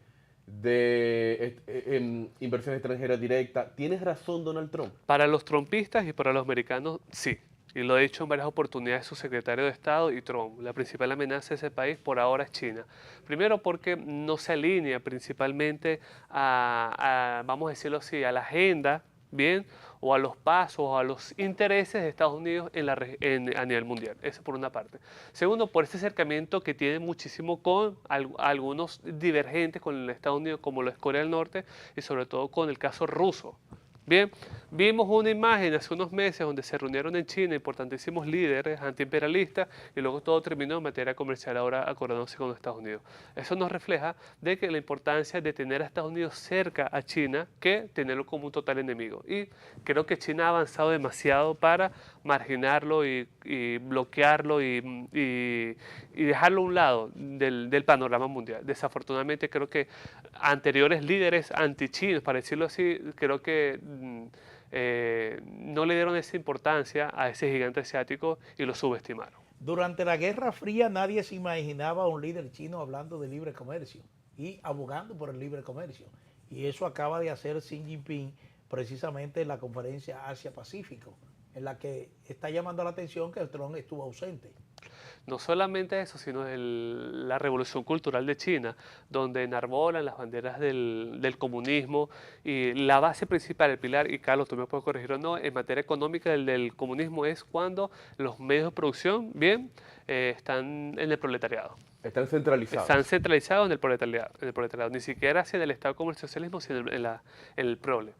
inversión extranjera directa. ¿Tienes razón Donald Trump? Para los trumpistas y para los americanos, sí. Y lo ha dicho en varias oportunidades su secretario de Estado y Trump. La principal amenaza de ese país por ahora es China. Primero porque no se alinea principalmente vamos a decirlo así, a la agenda, bien, o a los pasos, o a los intereses de Estados Unidos a nivel mundial. Eso por una parte. Segundo, por ese acercamiento que tiene muchísimo con algunos divergentes con Estados Unidos, como lo es Corea del Norte, y sobre todo con el caso ruso. Bien, vimos una imagen hace unos meses donde se reunieron en China importantísimos líderes antiimperialistas y luego todo terminó en materia comercial ahora acordándose con Estados Unidos. Eso nos refleja de que la importancia de tener a Estados Unidos cerca a China que tenerlo como un total enemigo. Y creo que China ha avanzado demasiado para marginarlo y bloquearlo y dejarlo a un lado del panorama mundial. Desafortunadamente creo que anteriores líderes anti-chinos, para decirlo así, creo que no le dieron esa importancia a ese gigante asiático y lo subestimaron. Durante la Guerra Fría nadie se imaginaba a un líder chino hablando de libre comercio y abogando por el libre comercio. Y eso acaba de hacer Xi Jinping precisamente en la conferencia Asia-Pacífico, en la que está llamando la atención que Trump estuvo ausente. No solamente eso, sino la revolución cultural de China, donde enarbolan las banderas del comunismo y la base principal, el pilar, y Carlos, tú me puedes corregir o no, en materia económica del comunismo es cuando los medios de producción, bien, están en el proletariado. Están centralizados. Están centralizados en el proletariado, ni siquiera hacia el Estado como el socialismo, sino en el prole.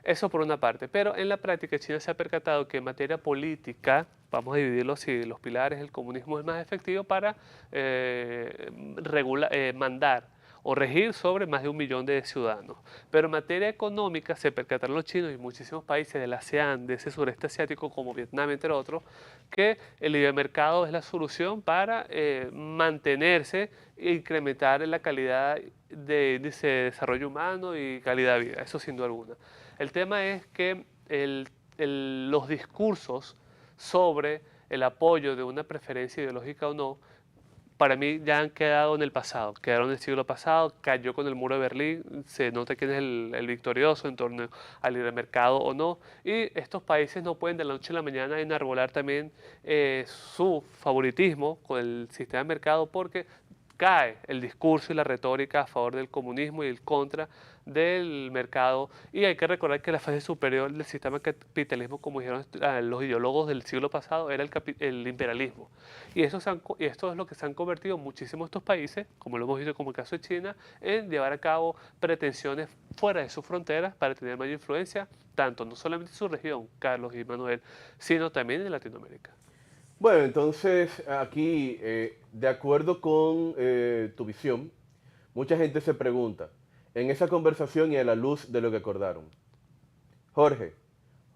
Eso por una parte, pero en la práctica China se ha percatado que en materia política, vamos a dividirlo así, los pilares, el comunismo es más efectivo para mandar o regir sobre más de 1 millón de ciudadanos. Pero en materia económica se percataron los chinos y muchísimos países del ASEAN, de ese sureste asiático como Vietnam, entre otros, que el libre mercado es la solución para mantenerse e incrementar la calidad de índice de desarrollo humano y calidad de vida, eso sin duda alguna. El tema es que los discursos sobre el apoyo de una preferencia ideológica o no, para mí ya han quedado en el pasado, quedaron en el siglo pasado, cayó con el muro de Berlín, se nota quién es el victorioso en torno al libre mercado o no, y estos países no pueden de la noche a la mañana enarbolar también su favoritismo con el sistema de mercado, porque cae el discurso y la retórica a favor del comunismo y el contra del mercado, y hay que recordar que la fase superior del sistema capitalismo, como dijeron los ideólogos del siglo pasado, era el imperialismo, y esto es lo que se han convertido muchísimos estos países, como lo hemos visto como el caso de China, en llevar a cabo pretensiones fuera de sus fronteras para tener mayor influencia, tanto no solamente en su región, Carlos y Manuel, sino también en Latinoamérica. Bueno, entonces aquí, de acuerdo con tu visión, mucha gente se pregunta, en esa conversación y a la luz de lo que acordaron, Jorge,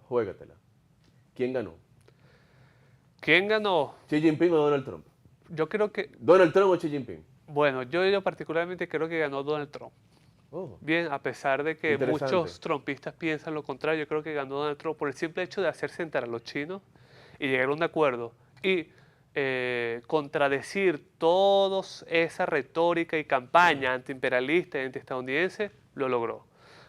juégatela. ¿Quién ganó? ¿Quién ganó? ¿Xi Jinping o Donald Trump? Yo creo que... ¿Donald Trump o Xi Jinping? Bueno, yo particularmente creo que ganó Donald Trump. Oh. Bien, a pesar de que muchos trumpistas piensan lo contrario, yo creo que ganó Donald Trump por el simple hecho de hacer sentar a los chinos y llegar a un acuerdo y contradecir toda esa retórica y campaña antiimperialista y antiestadounidense, lo logró.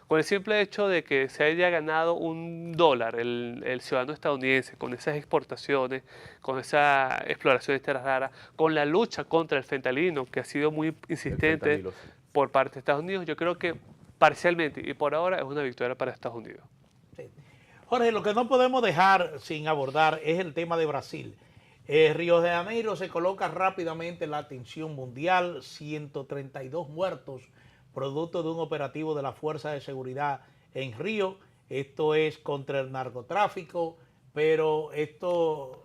Con el simple hecho de que se haya ganado $1 el ciudadano estadounidense, con esas exportaciones, con esa exploración de tierras raras, con la lucha contra el fentanilo, que ha sido muy insistente por parte de Estados Unidos, yo creo que parcialmente y por ahora es una victoria para Estados Unidos. Sí. Jorge, lo que no podemos dejar sin abordar es el tema de Brasil. Río de Janeiro se coloca rápidamente en la atención mundial, 132 muertos, producto de un operativo de la Fuerza de Seguridad en Río. Esto es contra el narcotráfico, pero esto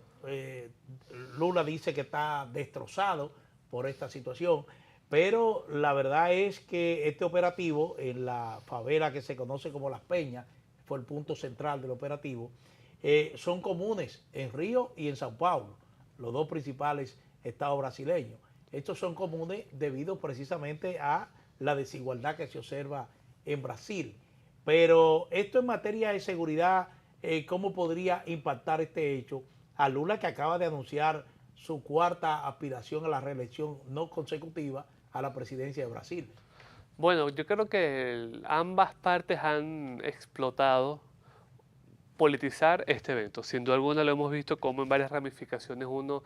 Lula dice que está destrozado por esta situación, pero la verdad es que este operativo en la favela que se conoce como Las Peñas, fue el punto central del operativo, son comunes en Río y en Sao Paulo, los dos principales estados brasileños. Estos son comunes debido precisamente a la desigualdad que se observa en Brasil. Pero esto en materia de seguridad, ¿cómo podría impactar este hecho a Lula, que acaba de anunciar su cuarta aspiración a la reelección no consecutiva a la presidencia de Brasil? Bueno, yo creo que ambas partes han explotado politizar este evento. Sin duda alguna lo hemos visto como en varias ramificaciones. Uno,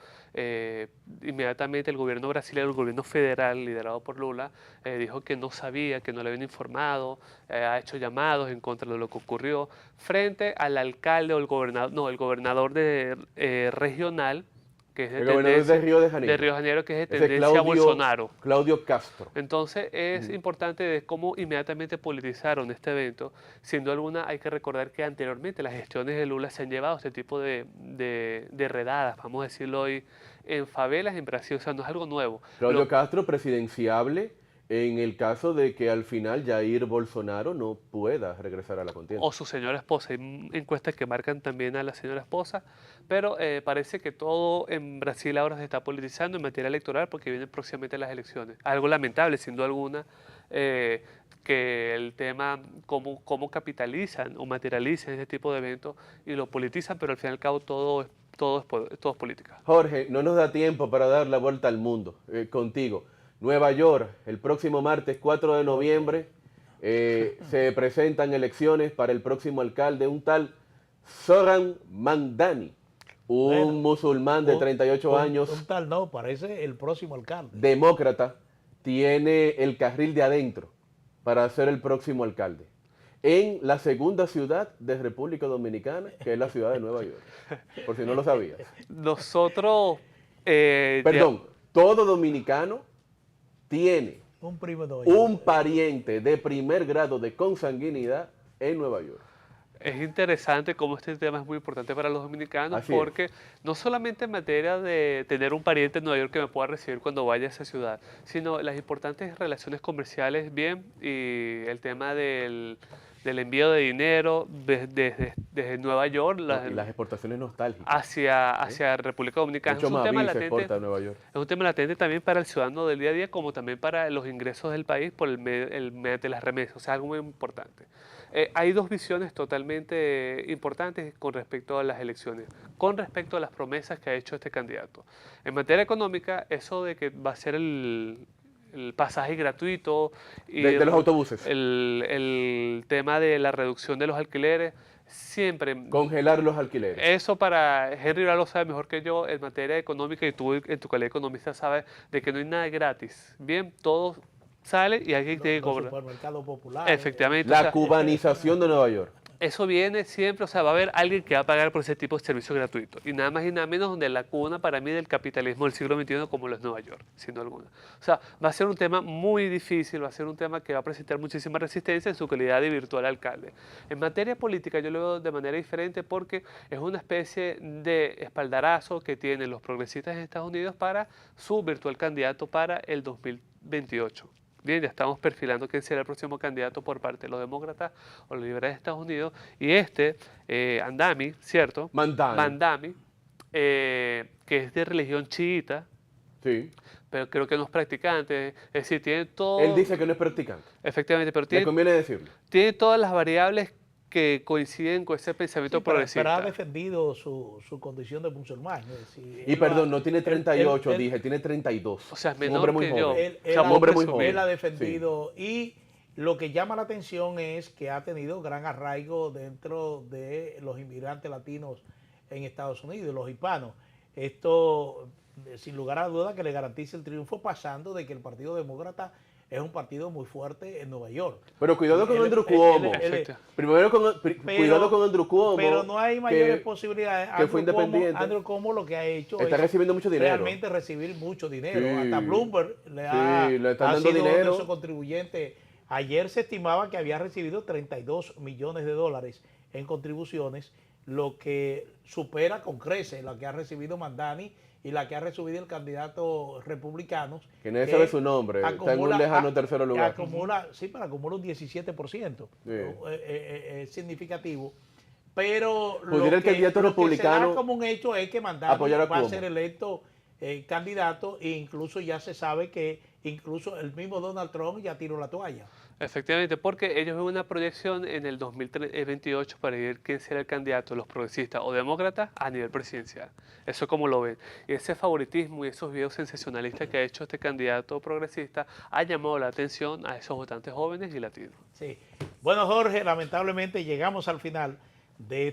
inmediatamente el gobierno brasileño, el gobierno federal liderado por Lula, dijo que no sabía, que no le habían informado, ha hecho llamados en contra de lo que ocurrió, frente al alcalde o el gobernador regional, que es de tendencia, de Río de Janeiro. De Río de Janeiro, que es de tendencia Bolsonaro. Claudio Castro. Entonces es importante de cómo inmediatamente politizaron este evento. Sin duda alguna hay que recordar que anteriormente las gestiones de Lula se han llevado este tipo de redadas, vamos a decirlo hoy, en favelas en Brasil. O sea, no es algo nuevo. Claudio Castro presidenciable en el caso de que al final Jair Bolsonaro no pueda regresar a la contienda. O su señora esposa. Hay encuestas que marcan también a la señora esposa, pero parece que todo en Brasil ahora se está politizando en materia electoral porque vienen próximamente las elecciones. Algo lamentable, sin duda alguna, que el tema, cómo capitalizan o materializan este tipo de eventos y lo politizan, pero al fin y al cabo todo es política. Jorge, no nos da tiempo para dar la vuelta al mundo contigo. Nueva York, el próximo martes 4 de noviembre, se presentan elecciones para el próximo alcalde, un tal Zoran Mamdani, un musulmán de 38 años. Un tal no, parece el próximo alcalde. Demócrata, tiene el carril de adentro para ser el próximo alcalde. En la segunda ciudad de República Dominicana, que es la ciudad de Nueva York, por si no lo sabías. Nosotros... Perdón, todo dominicano tiene un pariente de primer grado de consanguinidad en Nueva York. Es interesante cómo este tema es muy importante para los dominicanos porque no solamente en materia de tener un pariente en Nueva York que me pueda recibir cuando vaya a esa ciudad, sino las importantes relaciones comerciales, bien, y el tema del envío de dinero desde Nueva York. Y las exportaciones nostálgicas. Hacia República Dominicana. Mucho Es un Mavi tema se latente, exporta a Nueva York. es un tema latente también para el ciudadano del día a día, como también para los ingresos del país por mediante las remesas. O sea, algo muy importante. Hay dos visiones totalmente importantes con respecto a las elecciones, con respecto a las promesas que ha hecho este candidato. En materia económica, eso de que va a ser el pasaje gratuito y de los autobuses. El tema de la reducción de los alquileres, siempre... Congelar los alquileres. Eso para Henry Bra lo sabe mejor que yo en materia económica, y tú en tu calidad de economista sabes de que no hay nada gratis. Bien, todo sale y alguien tiene que cobrar. Supermercados populares. Efectivamente. La cubanización de Nueva York. Eso viene siempre, o sea, va a haber alguien que va a pagar por ese tipo de servicio gratuito. Y nada más y nada menos donde la cuna para mí del capitalismo del siglo XXI como lo es Nueva York, sin duda alguna. O sea, va a ser un tema muy difícil, va a ser un tema que va a presentar muchísima resistencia en su calidad de virtual alcalde. En materia política yo lo veo de manera diferente porque es una especie de espaldarazo que tienen los progresistas en Estados Unidos para su virtual candidato para el 2028. Bien, ya estamos perfilando quién será el próximo candidato por parte de los demócratas o los liberales de Estados Unidos. Y Andami, ¿cierto? Mandami, que es de religión chiita. Sí. Pero creo que no es practicante. Es decir, tiene todo... Él dice que no es practicante. Efectivamente, pero Le conviene decirlo. Tiene todas las variables que coinciden con ese pensamiento progresista. Pero ha defendido su condición de musulmán. Es decir, y perdón, no tiene 38, dije, tiene 32. O sea, es menor un hombre muy que joven. yo. Un hombre muy joven. Él ha defendido y lo que llama la atención es que ha tenido gran arraigo dentro de los inmigrantes latinos en Estados Unidos, los hispanos. Esto, sin lugar a duda, que le garantiza el triunfo, pasando de que el Partido Demócrata es un partido muy fuerte en Nueva York. Pero cuidado con Andrew Cuomo. Cuidado con Andrew Cuomo. Pero no hay mayores posibilidades. Que fue independiente. Andrew Cuomo lo que ha hecho está recibiendo mucho dinero. Realmente recibir mucho dinero. Sí. Hasta Bloomberg le están dando sido dinero. uno de sus contribuyentes. Ayer se estimaba que había recibido 32 millones de dólares en contribuciones, lo que supera con creces la que ha recibido Mandani y la que ha recibido el candidato republicano. Que nadie sabe su nombre, está en un lejano tercer lugar. Acumula un 17%. Sí. Es significativo. Pero ¿Pudiera el candidato republicano que se da como un hecho es que Mandani va a ser electo candidato, e incluso ya se sabe que incluso el mismo Donald Trump ya tiró la toalla. Efectivamente, porque ellos ven una proyección en el 2028 para ver quién será el candidato, los progresistas o demócratas, a nivel presidencial. Eso como lo ven. Y ese favoritismo y esos videos sensacionalistas que ha hecho este candidato progresista ha llamado la atención a esos votantes jóvenes y latinos. Sí. Bueno, Jorge, lamentablemente llegamos al final de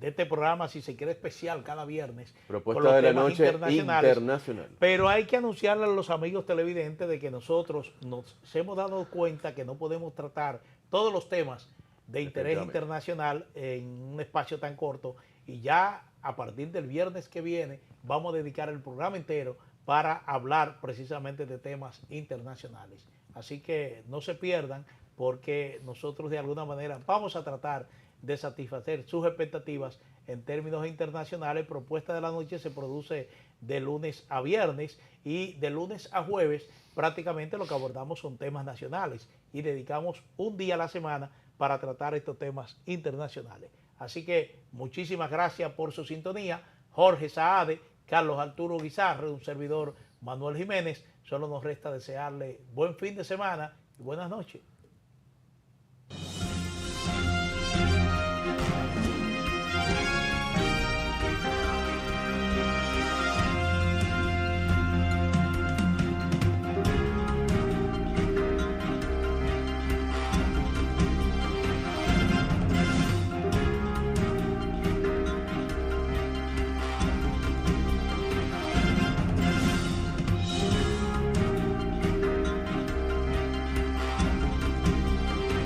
este programa, si se quiere, especial cada viernes. Propuesta de la noche internacional. Pero hay que anunciarle a los amigos televidentes de que nosotros nos hemos dado cuenta que no podemos tratar todos los temas de interés internacional en un espacio tan corto, y ya a partir del viernes que viene vamos a dedicar el programa entero para hablar precisamente de temas internacionales. Así que no se pierdan, porque nosotros de alguna manera vamos a tratar de satisfacer sus expectativas en términos internacionales. Propuesta de la noche se produce de lunes a viernes, y de lunes a jueves prácticamente lo que abordamos son temas nacionales y dedicamos un día a la semana para tratar estos temas internacionales. Así que muchísimas gracias por su sintonía. Jorge Saade, Carlos Arturo Guizarre, un servidor Manuel Jiménez. Solo nos resta desearle buen fin de semana y buenas noches.